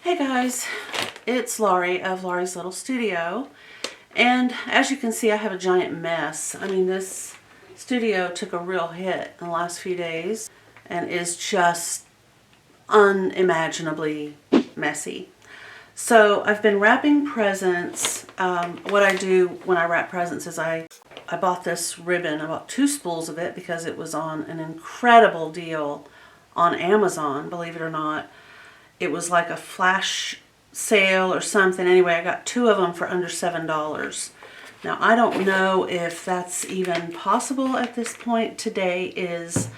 Hey guys, it's Laurie of Laurie's Little Studio, and as you can see I have a giant mess. I mean, this studio took a real hit in the last few days and is just unimaginably messy. So I've been wrapping presents. What I do when I wrap presents is I bought this ribbon. I bought 2 spools of it because it was on an incredible deal on Amazon, believe it or not. It was like a flash sale or something. Anyway, I got 2 of them for under $7. Now, I don't know if that's even possible at this point. Today is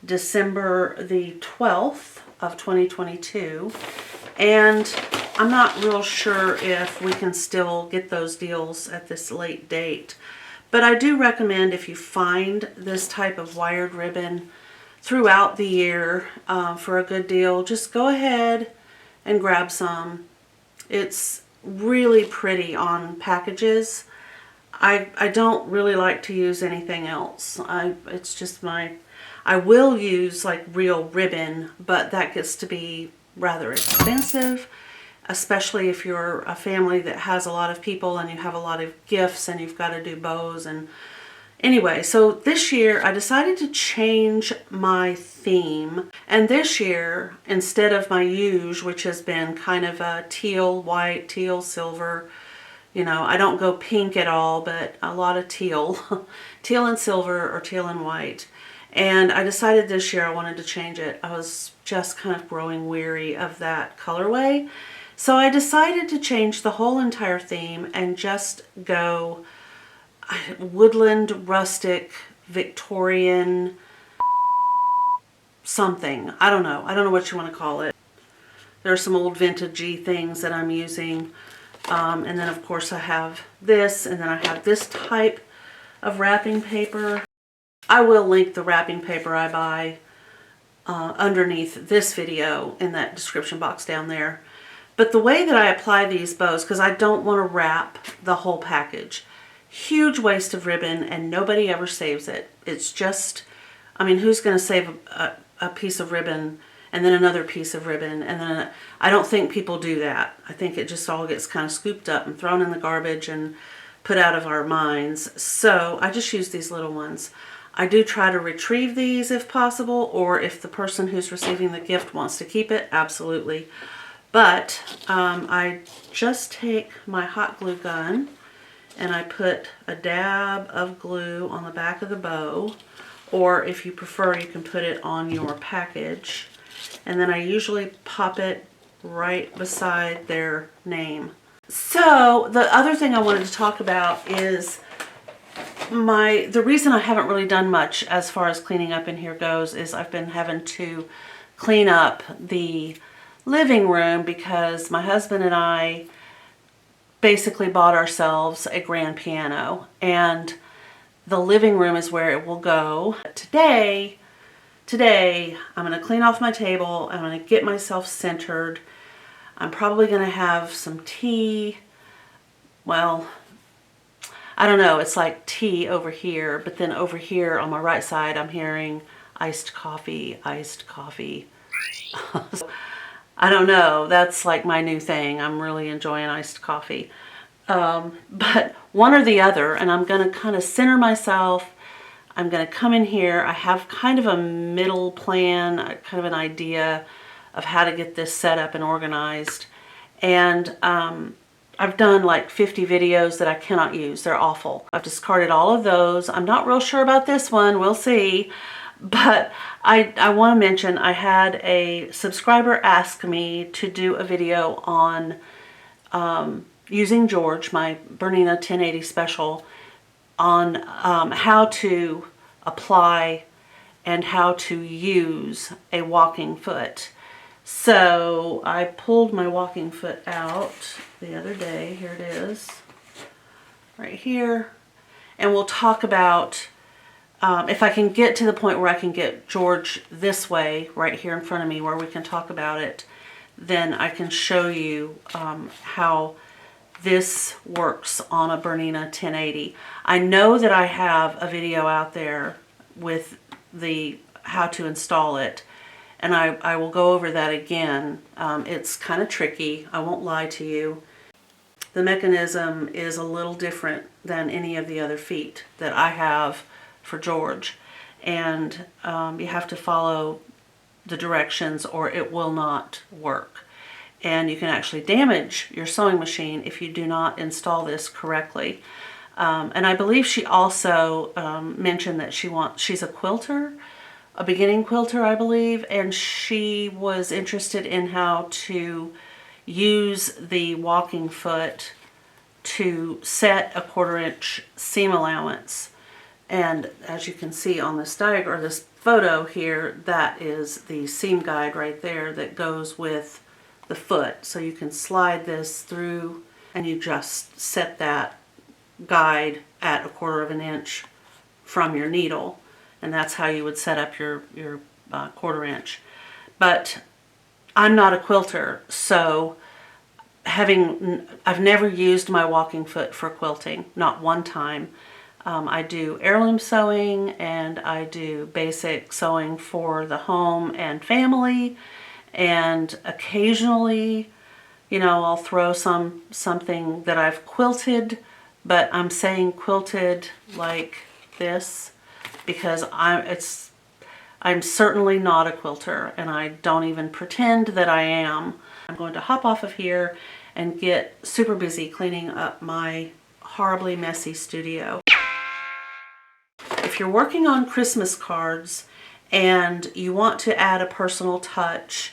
December the 12th of 2022, and I'm not real sure if we can still get those deals at this late date. But I do recommend, if you find this type of wired ribbon throughout the year for a good deal, just go ahead and grab some. It's really pretty on packages. I don't really like to use anything else. It's just I will use like real ribbon, but that gets to be rather expensive, especially if you're a family that has a lot of people and you have a lot of gifts and you've got to do bows. And anyway, so this year I decided to change my theme. And this year, instead of my usual, which has been kind of a teal, white, teal, silver, you know, I don't go pink at all, but a lot of teal, teal and silver or teal and white. And I decided this year I wanted to change it. I was just kind of growing weary of that colorway. So I decided to change the whole entire theme and just go woodland, rustic, Victorian, something. I don't know. I don't know what you want to call it. There are some old vintagey things that I'm using. And then of course I have this, and then I have this type of wrapping paper. I will link the wrapping paper I buy underneath this video in that description box down there. But the way that I apply these bows, because I don't want to wrap the whole package. Huge waste of ribbon, and nobody ever saves it. It's just, I mean, who's going to save a piece of ribbon and then another piece of ribbon? And then I don't think people do that. I think it just all gets kind of scooped up and thrown in the garbage and put out of our minds. So I just use these little ones. I do try to retrieve these if possible, or if the person who's receiving the gift wants to keep it, absolutely. But I just take my hot glue gun and I put a dab of glue on the back of the bow, or if you prefer, you can put it on your package. And then I usually pop it right beside their name. So the other thing I wanted to talk about is the reason I haven't really done much as far as cleaning up in here goes is I've been having to clean up the living room because my husband and I basically bought ourselves a grand piano, and the living room is where it will go. Today I'm going to clean off my table. I'm going to get myself centered. I'm probably going to have some tea. Well, I don't know, it's like tea over here, but then over here on my right side I'm hearing iced coffee, iced coffee. I don't know, that's like my new thing. I'm really enjoying iced coffee. But one or the other, and I'm going to kind of center myself. I'm going to come in here. I have kind of a middle plan, kind of an idea of how to get this set up and organized. And I've done like 50 videos that I cannot use. They're awful. I've discarded all of those. I'm not real sure about this one. We'll see. But I want to mention I had a subscriber ask me to do a video on using George, my Bernina 1080 special, on how to apply and how to use a walking foot. So I pulled my walking foot out the other day. Here it is, right here. And we'll talk about if I can get to the point where I can get George this way, right here in front of me, where we can talk about it, then I can show you how this works on a Bernina 1080. I know that I have a video out there with the how to install it, and I will go over that again. It's kind of tricky, I won't lie to you. The mechanism is a little different than any of the other feet that I have for George, and you have to follow the directions or it will not work. And you can actually damage your sewing machine if you do not install this correctly. And I believe she also mentioned that she's a quilter, a beginning quilter, I believe, and she was interested in how to use the walking foot to set a 1/4 inch seam allowance. And as you can see on this diagram, or this photo here, that is the seam guide right there that goes with the foot. So you can slide this through and you just set that guide at a 1/4 inch from your needle, and that's how you would set up your 1/4 inch. But I'm not a quilter, so I've never used my walking foot for quilting, not one time. I do heirloom sewing and I do basic sewing for the home and family, and occasionally, you know, I'll throw something that I've quilted, but I'm saying quilted like this because I'm certainly not a quilter, and I don't even pretend that I am. I'm going to hop off of here and get super busy cleaning up my horribly messy studio. If you're working on Christmas cards and you want to add a personal touch,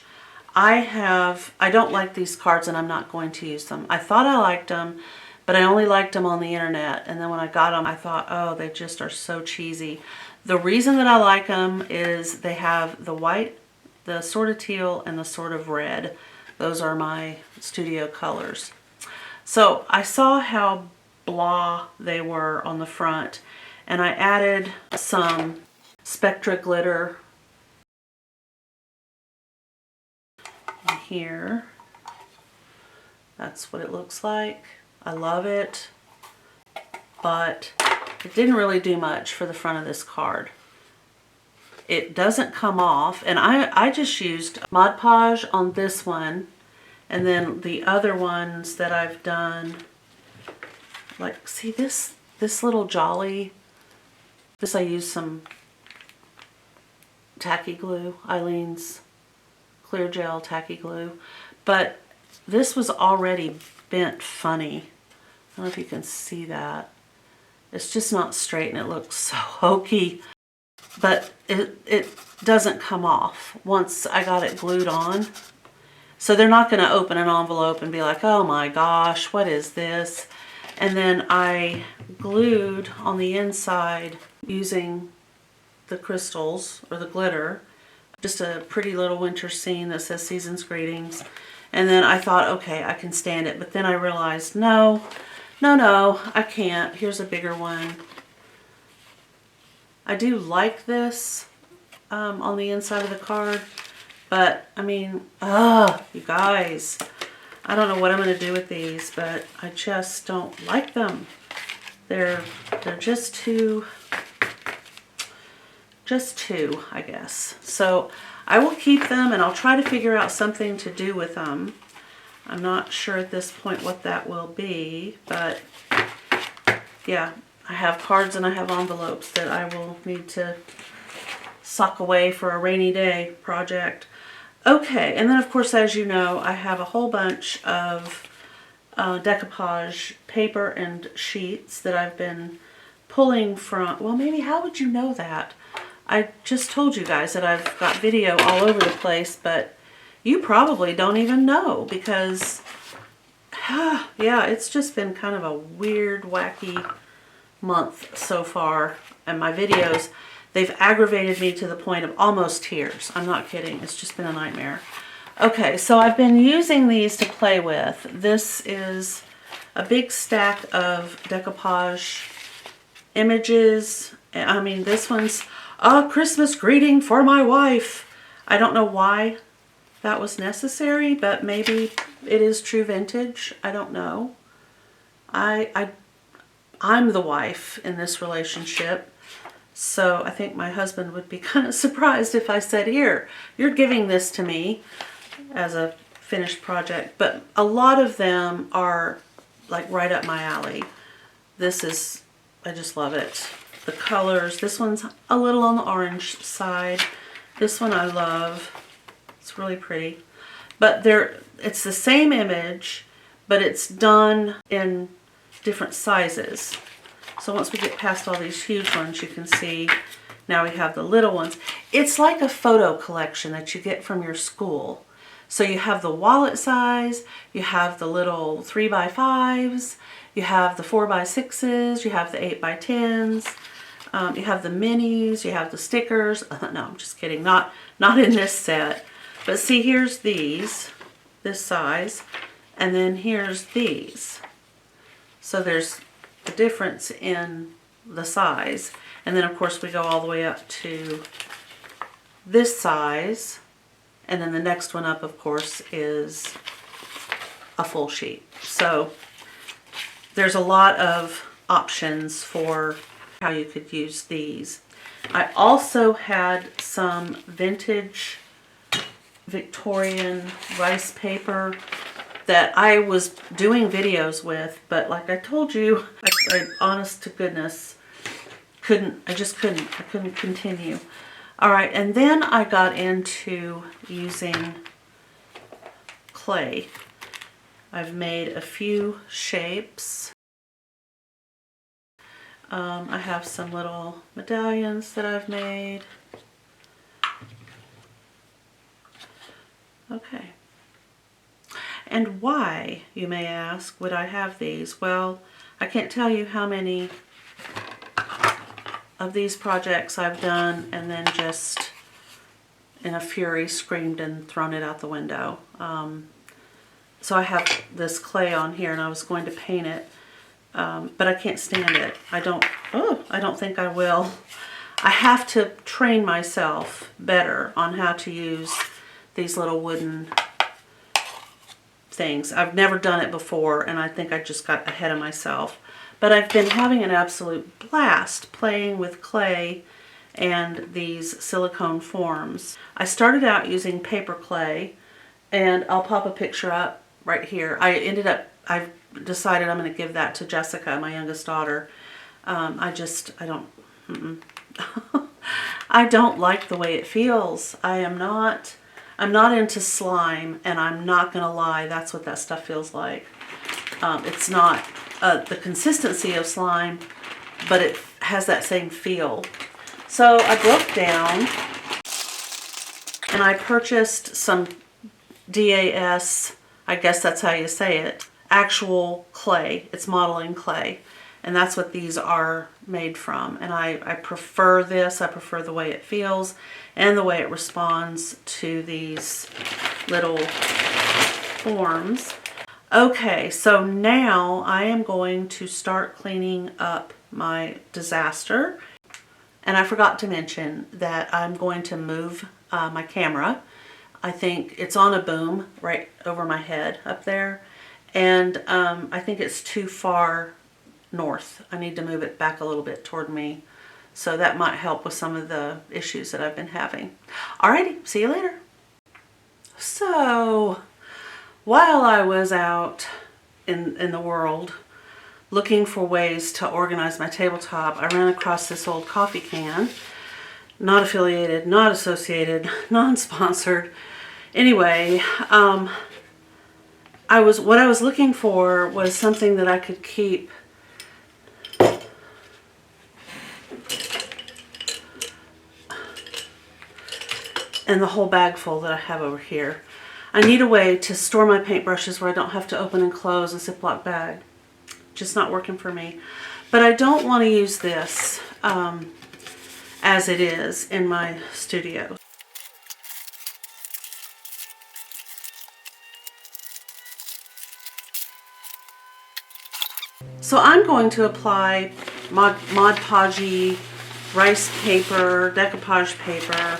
I don't like these cards and I'm not going to use them. I thought I liked them, but I only liked them on the internet, and then when I got them I thought, oh, they just are so cheesy. The reason that I like them is they have the white, the sort of teal, and the sort of red. Those are my studio colors. So I saw how blah they were on the front, and I added some Spectra glitter here. That's what it looks like. I love it, but it didn't really do much for the front of this card. It doesn't come off, and I just used Mod Podge on this one, and then the other ones that I've done, like, see this little jolly, this I used some tacky glue, Eileen's clear gel tacky glue, but this was already bent funny. I don't know if you can see that. It's just not straight and it looks so hokey, but it doesn't come off once I got it glued on. So they're not going to open an envelope and be like, oh my gosh, what is this? And then I glued on the inside using the crystals or the glitter, just a pretty little winter scene that says Season's Greetings. And then I thought, okay, I can stand it. But then I realized, no, I can't. Here's a bigger one. I do like this on the inside of the card, but I mean, you guys, I don't know what I'm going to do with these, but I just don't like them. They're just too, I guess. So I will keep them, and I'll try to figure out something to do with them. I'm not sure at this point what that will be, but yeah, I have cards and I have envelopes that I will need to sock away for a rainy day project. Okay, and then of course, as you know, I have a whole bunch of decoupage paper and sheets that I've been pulling from. Well, maybe, how would you know that? I just told you guys that I've got video all over the place, but you probably don't even know because, yeah, it's just been kind of a weird, wacky month so far. And my videos, they've aggravated me to the point of almost tears. I'm not kidding. It's just been a nightmare. Okay, so I've been using these to play with. This is a big stack of decoupage images. I mean, this one's a Christmas greeting for my wife. I don't know why that was necessary, but maybe it is true vintage. I don't know. I'm the wife in this relationship. So I think my husband would be kind of surprised if I said, here, you're giving this to me as a finished project. But a lot of them are like right up my alley. This is, I just love it. The colors, this one's a little on the orange side. This one I love. It's really pretty. But it's the same image, but it's done in different sizes. So once we get past all these huge ones, you can see now we have the little ones. It's like a photo collection that you get from your school. So you have the wallet size, you have the little 3x5s, you have the 4x6s, you have the 8x10s, you have the minis, you have the stickers. No, I'm just kidding, not in this set. But see, here's this size, and then here's these. So there's a difference in the size. And then of course we go all the way up to this size. And then the next one up, of course, is a full sheet. So there's a lot of options for how you could use these. I also had some vintage Victorian rice paper that I was doing videos with, but like I told you, I honest to goodness, I couldn't continue. All right, and then I got into using clay. I've made a few shapes. I have some little medallions that I've made. Okay. And why, you may ask, would I have these? Well, I can't tell you how many of these projects I've done and then just in a fury screamed and thrown it out the window. So I have this clay on here and I was going to paint it, but I can't stand it. I don't think I will. I have to train myself better on how to use these little wooden things. I've never done it before and I think I just got ahead of myself. But I've been having an absolute blast playing with clay and these silicone forms. I started out using paper clay, and I'll pop a picture up right here. I've decided I'm going to give that to Jessica, my youngest daughter. I don't like the way it feels. I'm not into slime, and I'm not going to lie, that's what that stuff feels like. It's not the consistency of slime, but it has that same feel. So I broke down and I purchased some DAS, I guess that's how you say it, actual clay. It's modeling clay. And that's what these are made from. And I prefer this. I prefer the way it feels and the way it responds to these little forms. Okay, so now I am going to start cleaning up my disaster. And I forgot to mention that I'm going to move my camera. I think it's on a boom right over my head up there. And I think it's too far north. I need to move it back a little bit toward me. So that might help with some of the issues that I've been having. Alrighty, see you later. So, while I was out in the world looking for ways to organize my tabletop, I ran across this old coffee can. Not affiliated, not associated, non-sponsored. Anyway, what I was looking for was something that I could keep in the whole bag full that I have over here. I need a way to store my paintbrushes where I don't have to open and close a Ziploc bag. Just not working for me. But I don't want to use this as it is in my studio. So I'm going to apply Mod Podge rice paper, decoupage paper,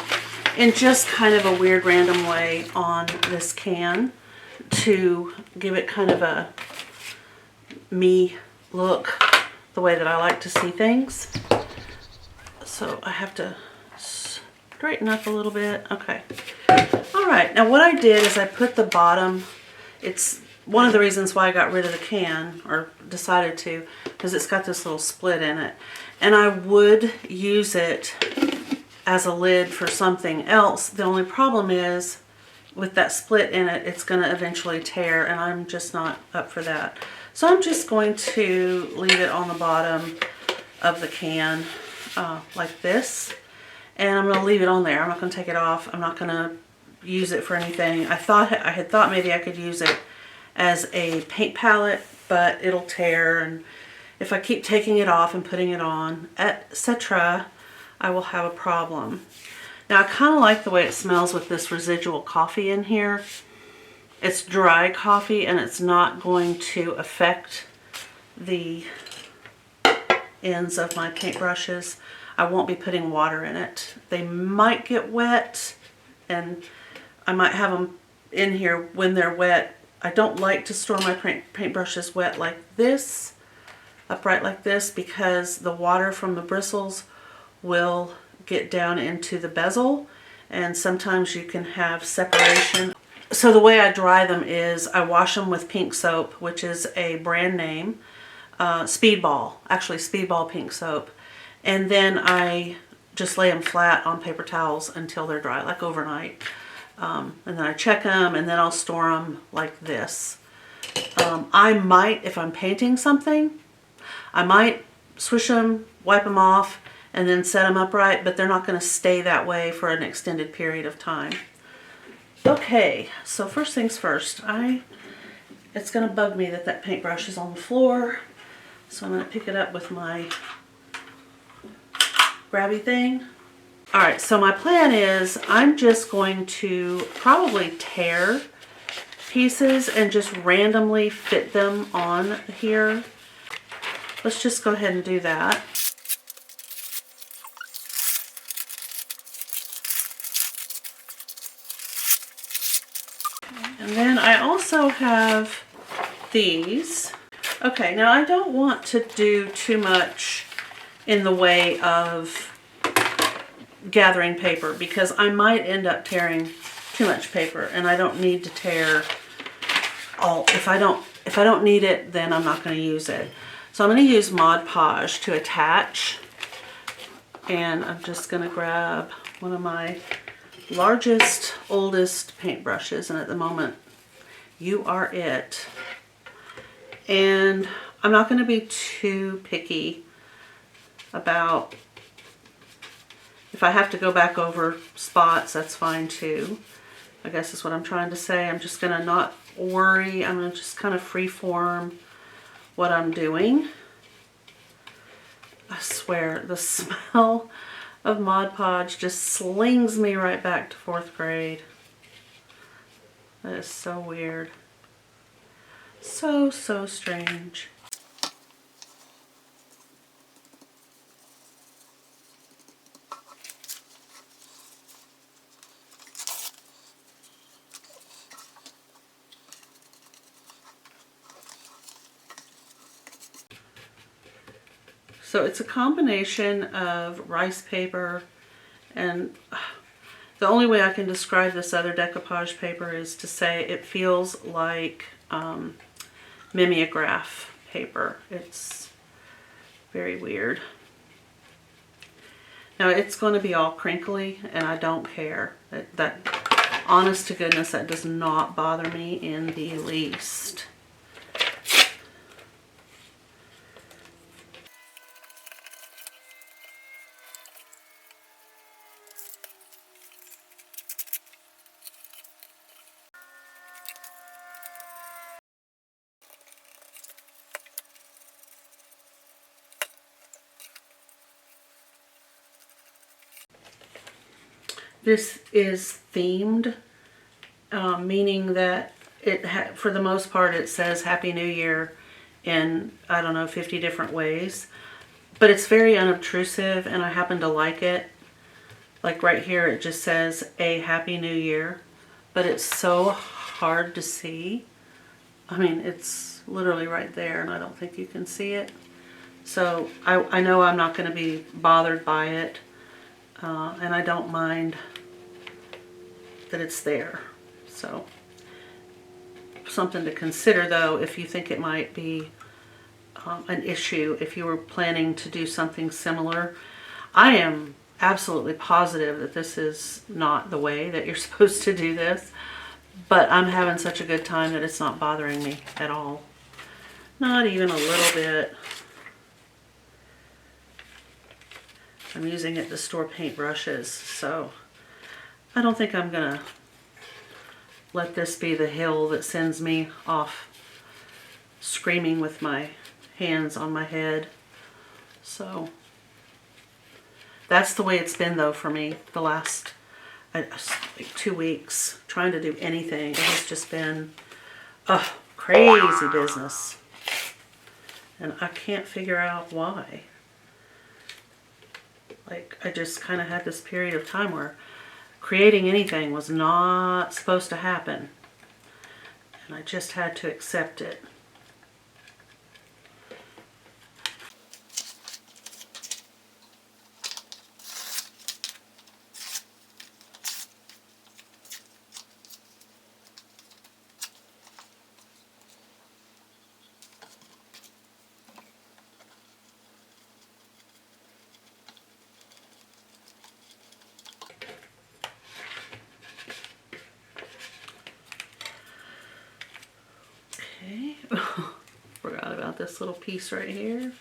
in just kind of a weird random way on this can to give it kind of a me look, the way that I like to see things. So I have to straighten up a little bit. Okay. All right. Now what I did is I put the bottom, it's one of the reasons why I got rid of the can, or decided to, because it's got this little split in it. And I would use it as a lid for something else. The only problem is with that split in it, it's going to eventually tear, and I'm just not up for that. So I'm just going to leave it on the bottom of the can like this. And I'm going to leave it on there. I'm not going to take it off. I'm not going to use it for anything. I had thought maybe I could use it as a paint palette, but it'll tear, and if I keep taking it off and putting it on, etc., I will have a problem. Now I kind of like the way it smells with this residual coffee in here. It's dry coffee and it's not going to affect the ends of my paintbrushes. I won't be putting water in it. They might get wet and I might have them in here when they're wet. I don't like to store my paintbrushes wet like this, upright like this, because the water from the bristles will get down into the bezel and sometimes you can have separation. So the way I dry them is I wash them with pink soap, which is a brand name, Speedball, actually Speedball pink soap, and then I just lay them flat on paper towels until they're dry, like overnight. And then I check them and then I'll store them like this. I might, if I'm painting something, I might swish them, wipe them off, and then set them upright, but they're not going to stay that way for an extended period of time. Okay, so first things first, it's going to bug me that paintbrush is on the floor, so I'm going to pick it up with my grabby thing. Alright, so my plan is I'm just going to probably tear pieces and just randomly fit them on here. Let's just go ahead and do that. And then I also have these. Okay, now I don't want to do too much in the way of gathering paper because I might end up tearing too much paper, and I don't need to tear all. If I don't need it, then I'm not going to use it. So I'm going to use Mod Podge to attach, and I'm just going to grab one of my largest, oldest paintbrushes, and at the moment you are it. And I'm not going to be too picky about, if I have to go back over spots, that's fine too. I guess is what I'm trying to say. I'm just going to not worry. I'm going to just kind of freeform what I'm doing. I swear, the smell of Mod Podge just slings me right back to 4th grade. That is so weird. So strange. So it's a combination of rice paper, and the only way I can describe this other decoupage paper is to say it feels like mimeograph paper. It's very weird. Now it's going to be all crinkly and I don't care. That honest to goodness, that does not bother me in the least. This is themed, meaning that for the most part it says Happy New Year in, I don't know, 50 different ways. But it's very unobtrusive and I happen to like it. Like right here it just says a Happy New Year, but it's so hard to see. I mean, it's literally right there and I don't think you can see it. So I know I'm not going to be bothered by it, and I don't mind that it's there. So something to consider though if you think it might be an issue if you were planning to do something similar. I am absolutely positive that this is not the way that you're supposed to do this, but I'm having such a good time that it's not bothering me at all. Not even a little bit. I'm using it to store paintbrushes, so I don't think I'm gonna let this be the hill that sends me off screaming with my hands on my head. So that's the way it's been though for me the last like 2 weeks. Trying to do anything, it has just been crazy business, and I can't figure out why. Like, I just kind of had this period of time where creating anything was not supposed to happen, and I just had to accept it. Okay, forgot about this little piece right here.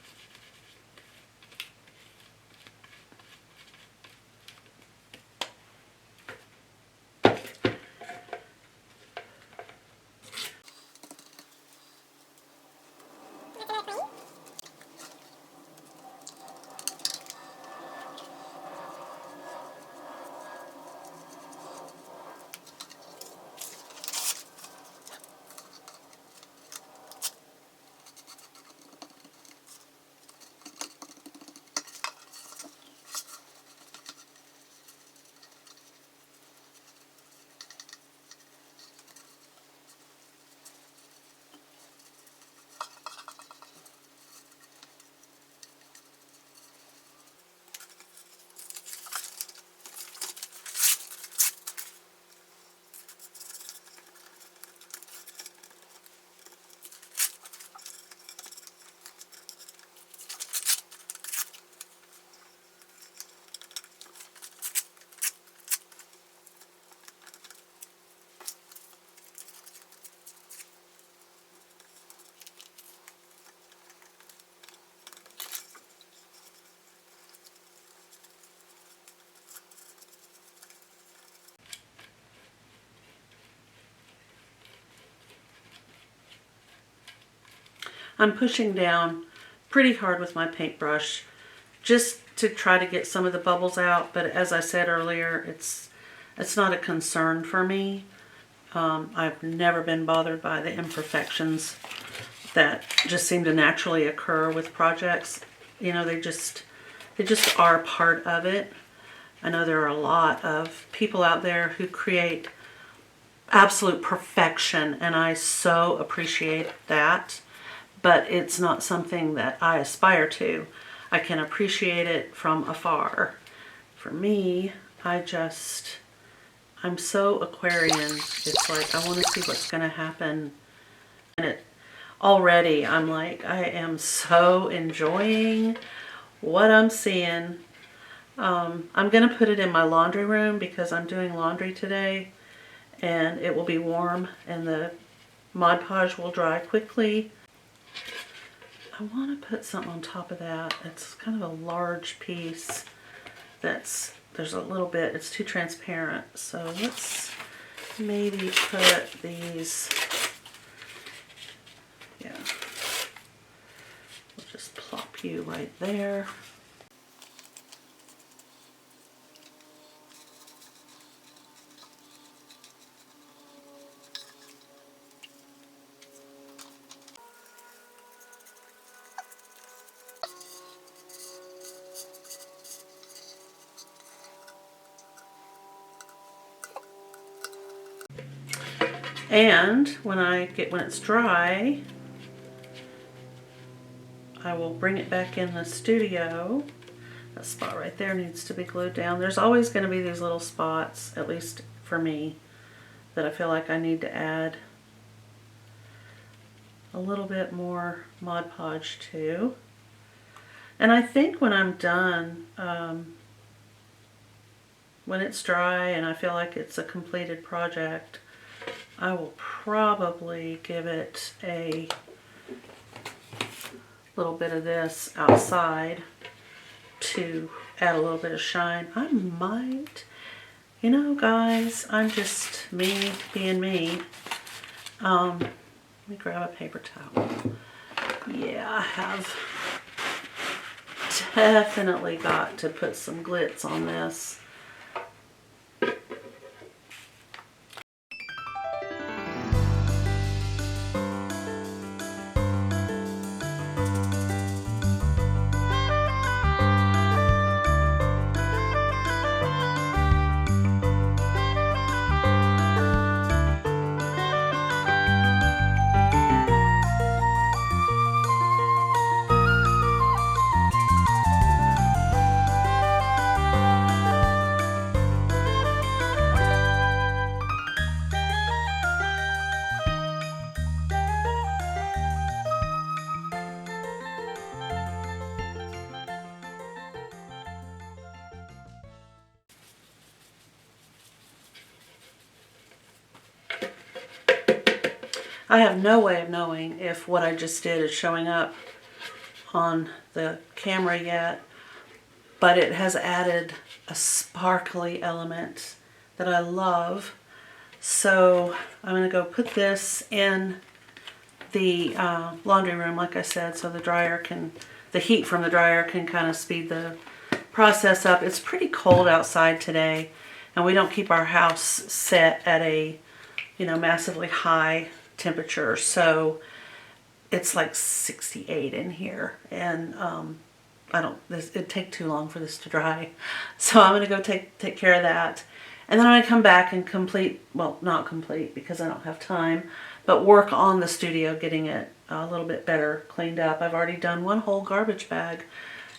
I'm pushing down pretty hard with my paintbrush just to try to get some of the bubbles out, but as I said earlier, it's not a concern for me. I've never been bothered by the imperfections that just seem to naturally occur with projects. You know, they just are part of it. I know there are a lot of people out there who create absolute perfection, and I so appreciate that. But it's not something that I aspire to. I can appreciate it from afar. For me, I'm so Aquarian. It's like, I want to see what's going to happen. And it already, I'm like, I am so enjoying what I'm seeing. I'm going to put it in my laundry room because I'm doing laundry today, and it will be warm and the Mod Podge will dry quickly. I want to put something on top of that. It's kind of a large piece there's a little bit, it's too transparent. So let's maybe put these, yeah, we'll just plop you right there. And when it's dry, I will bring it back in the studio. That spot right there needs to be glued down. There's always going to be these little spots, at least for me, that I feel like I need to add a little bit more Mod Podge to. And I think when I'm done, when it's dry and I feel like it's a completed project, I will probably give it a little bit of this outside to add a little bit of shine. I might, you know, guys, I'm just me being me. Let me grab a paper towel. Yeah, I have definitely got to put some glitz on this. I have no way of knowing if what I just did is showing up on the camera yet, but it has added a sparkly element that I love. So I'm going to go put this in the laundry room, like I said, so the dryer can, the heat from the dryer can kind of speed the process up. It's pretty cold outside today, and we don't keep our house set at a, you know, massively high temperature, so it's like 68 in here, and it'd take too long for this to dry, so I'm gonna go take care of that, and then I'm gonna come back and complete, well, not complete because I don't have time, but work on the studio, getting it a little bit better cleaned up. I've already done one whole garbage bag.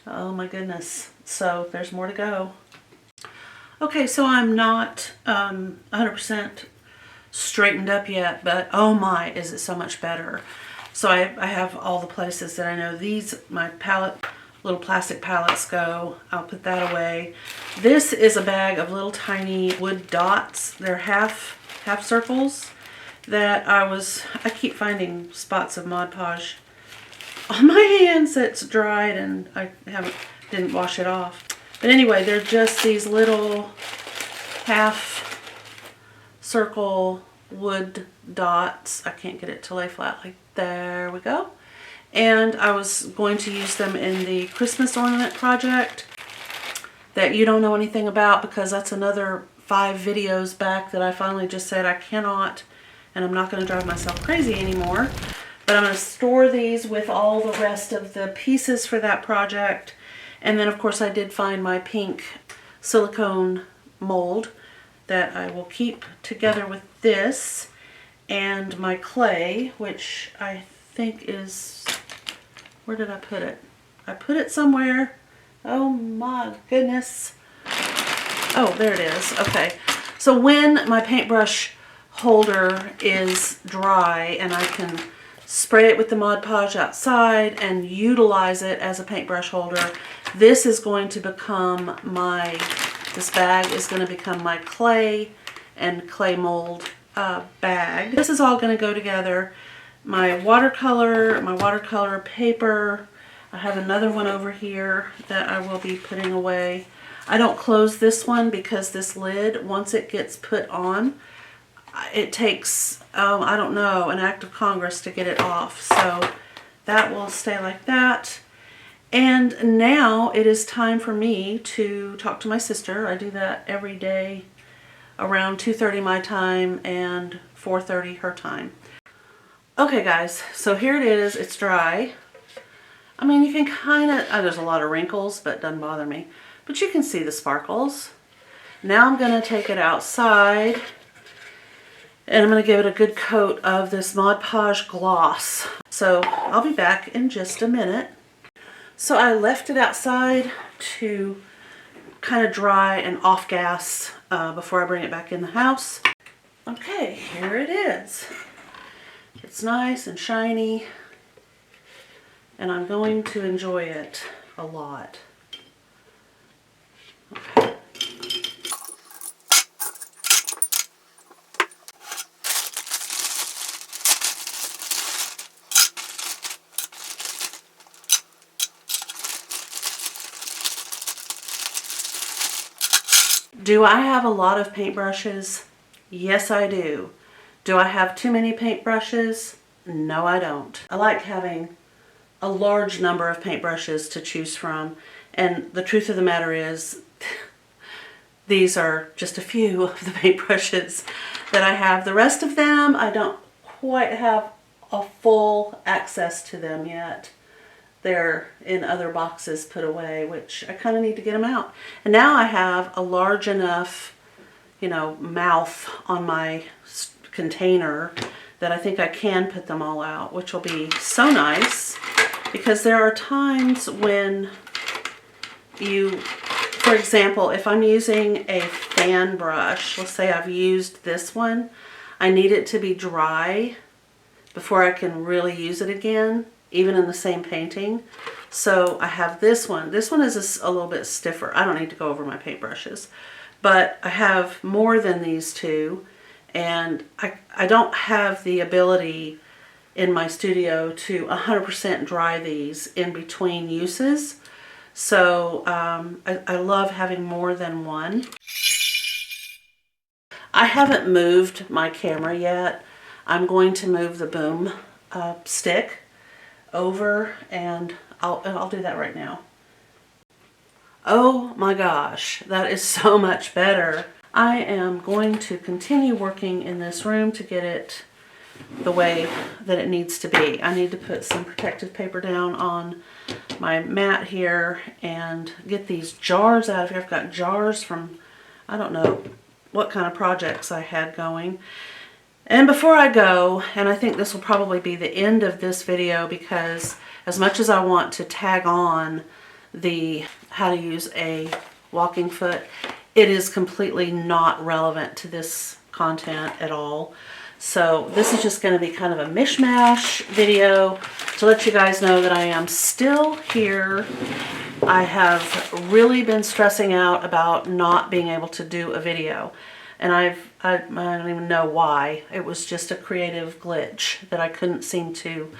Oh my goodness, so there's more to go. Okay, so I'm not 100% straightened up yet, but oh my, is it so much better. So I have all the places that I know these, my palette, little plastic palettes go. I'll put that away. This is a bag of little tiny wood dots. They're half circles that I keep finding spots of Mod Podge on my hands that's dried, and I didn't wash it off. But anyway, they're just these little half circle wood dots. I can't get it to lay flat. Like, there we go. And I was going to use them in the Christmas ornament project that you don't know anything about, because that's another 5 videos back that I finally just said I cannot, and I'm not going to drive myself crazy anymore. But I'm going to store these with all the rest of the pieces for that project. And then of course I did find my pink silicone mold that I will keep together with this, and my clay, which I think is, where did I put it? I put it somewhere. Oh my goodness. Oh, there it is. Okay. So when my paintbrush holder is dry and I can spray it with the Mod Podge outside and utilize it as a paintbrush holder, this is going to become my, this bag is going to become my clay and clay mold bag. This is all going to go together. My watercolor paper. I have another one over here that I will be putting away. I don't close this one because this lid, once it gets put on, it takes, I don't know, an act of Congress to get it off. So that will stay like that. And now it is time for me to talk to my sister. I do that every day around 2:30 my time and 4:30 her time. Okay guys, so here it is. It's dry. I mean, you can kind of, there's a lot of wrinkles, but it doesn't bother me. But you can see the sparkles. Now I'm going to take it outside and I'm going to give it a good coat of this Mod Podge gloss. So I'll be back in just a minute. So I left it outside to kind of dry and off gas before I bring it back in the house. Okay, here it is. It's nice and shiny, and I'm going to enjoy it a lot. Okay. Do I have a lot of paintbrushes? Yes, I do. Do I have too many paintbrushes? No, I don't. I like having a large number of paintbrushes to choose from, and the truth of the matter is these are just a few of the paintbrushes that I have. The rest of them, I don't quite have a full access to them yet. They're in other boxes put away, which I kind of need to get them out. And now I have a large enough, you know, mouth on my container that I think I can put them all out, which will be so nice, because there are times when you, for example, if I'm using a fan brush, let's say I've used this one, I need it to be dry before I can really use it again, even in the same painting. So I have this one. This one is a little bit stiffer. I don't need to go over my paintbrushes, but I have more than these two, and I don't have the ability in my studio to 100% dry these in between uses. So I love having more than one. I haven't moved my camera yet. I'm going to move the boom stick over, and I'll do that right now. Oh my gosh, that is so much better. I am going to continue working in this room to get it the way that it needs to be. I need to put some protective paper down on my mat here and get these jars out of here. I've got jars from, I don't know what kind of projects I had going. And before I go, and I think this will probably be the end of this video, because as much as I want to tag on the how to use a walking foot, it is completely not relevant to this content at all. So this is just going to be kind of a mishmash video to let you guys know that I am still here. I have really been stressing out about not being able to do a video. And I don't even know why. It was just a creative glitch that I couldn't seem to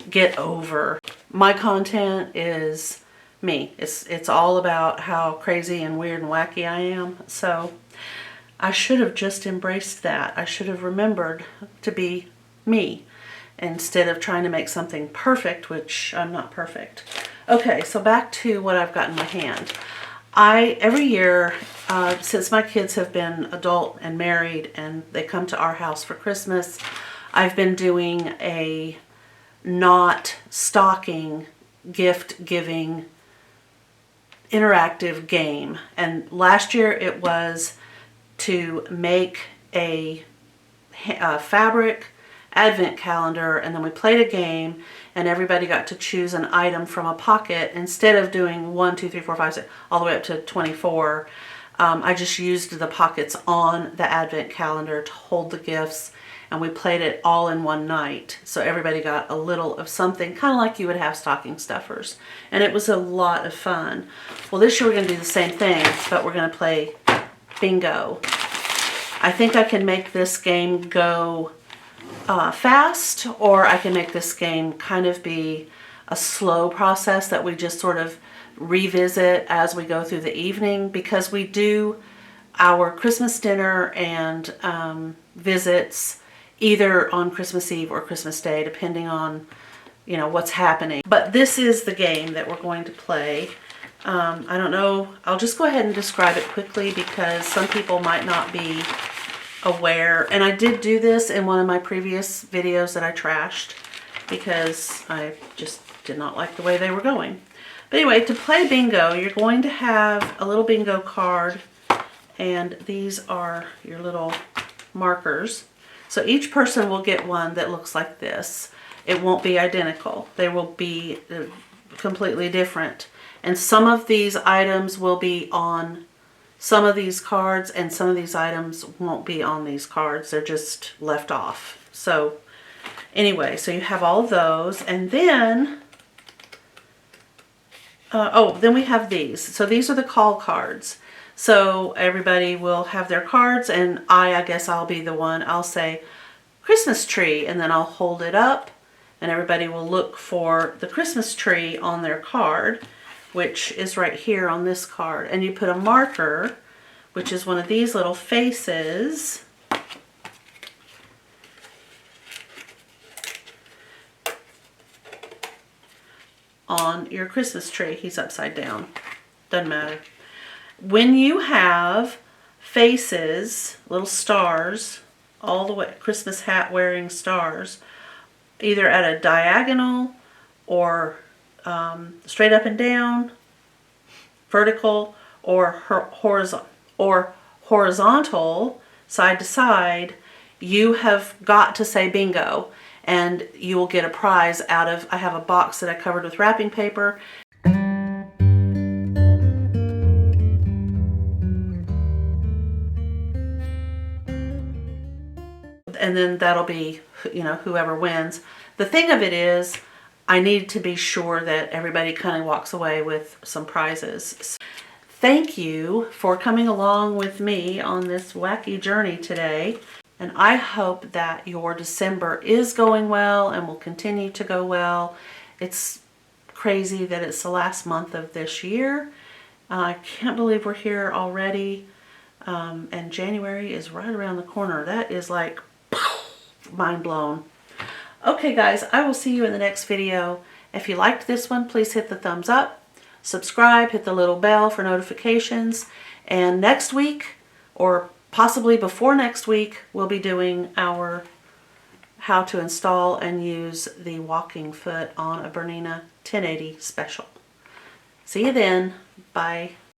get over. My content is me. It's all about how crazy and weird and wacky I am. So I should have just embraced that. I should have remembered to be me instead of trying to make something perfect, which I'm not perfect. Okay, so back to what I've got in my hand. Every year, since my kids have been adult and married and they come to our house for Christmas, I've been doing a not stocking, gift giving, interactive game. And last year it was to make a fabric advent calendar, and then we played a game and everybody got to choose an item from a pocket. Instead of doing 1, 2, 3, 4, 5, 6, all the way up to 24, I just used the pockets on the advent calendar to hold the gifts, and we played it all in one night. So everybody got a little of something, kind of like you would have stocking stuffers. And it was a lot of fun. Well, this year we're going to do the same thing, but we're going to play bingo. I think I can make this game go fast, or I can make this game kind of be a slow process that we just sort of revisit as we go through the evening, because we do our Christmas dinner and visits either on Christmas Eve or Christmas Day, depending on, you know, what's happening. But this is the game that we're going to play. I don't know, I'll just go ahead and describe it quickly because some people might not be aware. And I did do this in one of my previous videos that I trashed because I just did not like the way they were going. But anyway, to play bingo, you're going to have a little bingo card, and these are your little markers. So each person will get one that looks like this. It won't be identical. They will be completely different. And some of these items will be on some of these cards, and some of these items won't be on these cards. They're just left off. So anyway, so you have all of those. And then, then we have these. So these are the call cards. So everybody will have their cards, and I guess I'll be the one. I'll say Christmas tree, and then I'll hold it up, and everybody will look for the Christmas tree on their card, which is right here on this card. And you put a marker, which is one of these little faces, on your Christmas tree. He's upside down. Doesn't matter. When you have faces, little stars, all the way, Christmas hat wearing stars, either at a diagonal or straight up and down, vertical, or horizontal, side to side, you have got to say bingo, and you will get a prize out of, I have a box that I covered with wrapping paper. And then that'll be, you know, whoever wins. The thing of it is, I need to be sure that everybody kind of walks away with some prizes. Thank you for coming along with me on this wacky journey today. And I hope that your December is going well and will continue to go well. It's crazy that it's the last month of this year. I can't believe we're here already. And January is right around the corner. That is like mind blown. Okay guys, I will see you in the next video. If you liked this one, please hit the thumbs up, subscribe, hit the little bell for notifications, and next week, or possibly before next week, we'll be doing our how to install and use the walking foot on a Bernina 1080 special. See you then. Bye.